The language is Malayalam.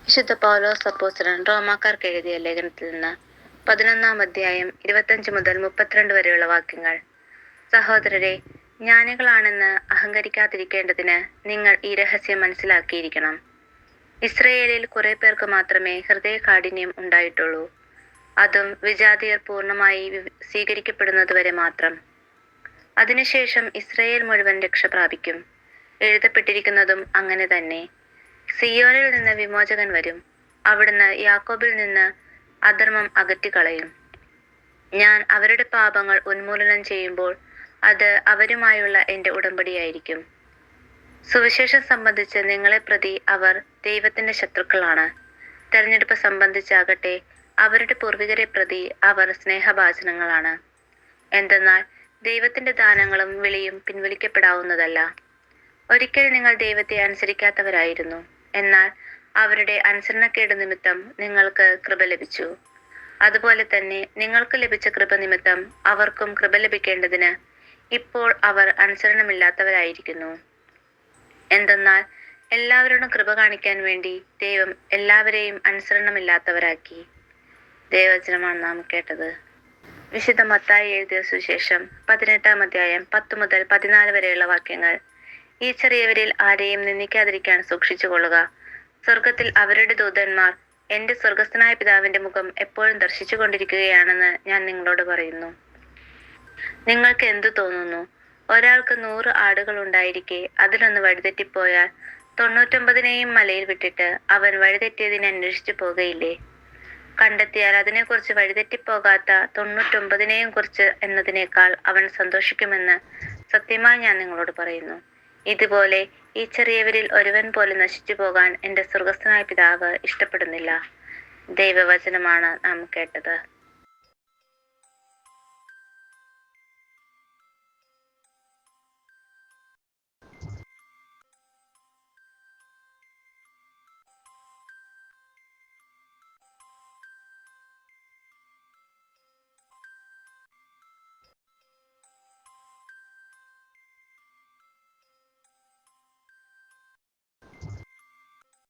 വിശുദ്ധ പൗലോസ് അപ്പോസ്തലൻ റോമാക്കാർക്ക് എഴുതിയ ലേഖനത്തിൽ നിന്ന് 11-ാം അധ്യായം 25 മുതൽ 32 വരെയുള്ള വാക്യങ്ങൾ. സഹോദരരെ, ജ്ഞാനികളാണെന്ന് അഹങ്കരിക്കാതിരിക്കേണ്ടതിന് നിങ്ങൾ ഈ രഹസ്യം മനസ്സിലാക്കിയിരിക്കണം. ഇസ്രയേലിൽ കുറെ പേർക്ക് മാത്രമേ ഹൃദയകാഠിന്യം ഉണ്ടായിട്ടുള്ളൂ. അതും വിജാതിയർ പൂർണ്ണമായി സ്വീകരിക്കപ്പെടുന്നതുവരെ മാത്രം. അതിനുശേഷം ഇസ്രയേൽ മുഴുവൻ രക്ഷ പ്രാപിക്കും. എഴുതപ്പെട്ടിരിക്കുന്നതും അങ്ങനെ തന്നെ. സിയോനിൽ നിന്ന് വിമോചകൻ വരും. അവിടുന്ന് യാക്കോബിൽ നിന്ന് അധർമ്മം അകറ്റിക്കളയും. ഞാൻ അവരുടെ പാപങ്ങൾ ഉന്മൂലനം ചെയ്യുമ്പോൾ അത് അവരുമായുള്ള എൻ്റെ ഉടമ്പടിയായിരിക്കും. സുവിശേഷം സംബന്ധിച്ച് നിങ്ങളെ പ്രതി അവർ ദൈവത്തിന്റെ ശത്രുക്കളാണ്. തെരഞ്ഞെടുപ്പ് സംബന്ധിച്ചാകട്ടെ അവരുടെ പൂർവികരെ പ്രതി അവർ സ്നേഹഭാജനങ്ങളാണ്. എന്തെന്നാൽ ദൈവത്തിന്റെ ദാനങ്ങളും വിളിയും പിൻവലിക്കപ്പെടാവുന്നതല്ല. ഒരിക്കൽ നിങ്ങൾ ദൈവത്തെ അനുസരിക്കാത്തവരായിരുന്നു. എന്നാൽ അവരുടെ അനുസരണക്കേട് നിമിത്തം നിങ്ങൾക്ക് കൃപ ലഭിച്ചു. അതുപോലെ തന്നെ നിങ്ങൾക്ക് ലഭിച്ച കൃപ നിമിത്തം അവർക്കും കൃപ ലഭിക്കേണ്ടതിന് ഇപ്പോൾ അവർ അനുസരണമില്ലാത്തവരായിരിക്കുന്നു. എന്തെന്നാൽ എല്ലാവരോടും കൃപ കാണിക്കാൻ വേണ്ടി ദൈവം എല്ലാവരെയും അനുസരണമില്ലാത്തവരാക്കി. ദൈവവചനമാണ് നാം കേട്ടത്. വിശുദ്ധ മത്തായി എഴുതിയ സുവിശേഷം 18-ാം അധ്യായം 10 മുതൽ 14 വരെയുള്ള വാക്യങ്ങൾ. ഈ ചെറിയവരിൽ ആരെയും നിന്ദിക്കാതിരിക്കാൻ സൂക്ഷിച്ചുകൊള്ളുക. സ്വർഗത്തിൽ അവരുടെ ദൂതന്മാർ എന്റെ സ്വർഗസ്ഥനായ പിതാവിന്റെ മുഖം എപ്പോഴും ദർശിച്ചു കൊണ്ടിരിക്കുകയാണെന്ന് ഞാൻ നിങ്ങളോട് പറയുന്നു. നിങ്ങൾക്ക് എന്തു തോന്നുന്നു? ഒരാൾക്ക് 100 ആടുകൾ ഉണ്ടായിരിക്കെ അതിലൊന്ന് വഴിതെറ്റിപ്പോയാൽ 99നെയും മലയിൽ വിട്ടിട്ട് അവൻ വഴിതെറ്റിയതിനെ അന്വേഷിച്ചു പോകുകയില്ലേ? കണ്ടെത്തിയാൽ അതിനെക്കുറിച്ച് വഴിതെറ്റിപ്പോകാത്ത 99നെയും കുറിച്ച് എന്നതിനേക്കാൾ അവൻ സന്തോഷിക്കുമെന്ന് സത്യമായി ഞാൻ നിങ്ങളോട് പറയുന്നു. ഇതുപോലെ ഈ ചെറിയവരിൽ ഒരുവൻ പോലും നശിച്ചു പോകാൻ എൻ്റെ സ്വർഗസ്ഥനായ പിതാവ് ഇഷ്ടപ്പെടുന്നില്ല. ദൈവവചനമാണ് നാം കേട്ടത്.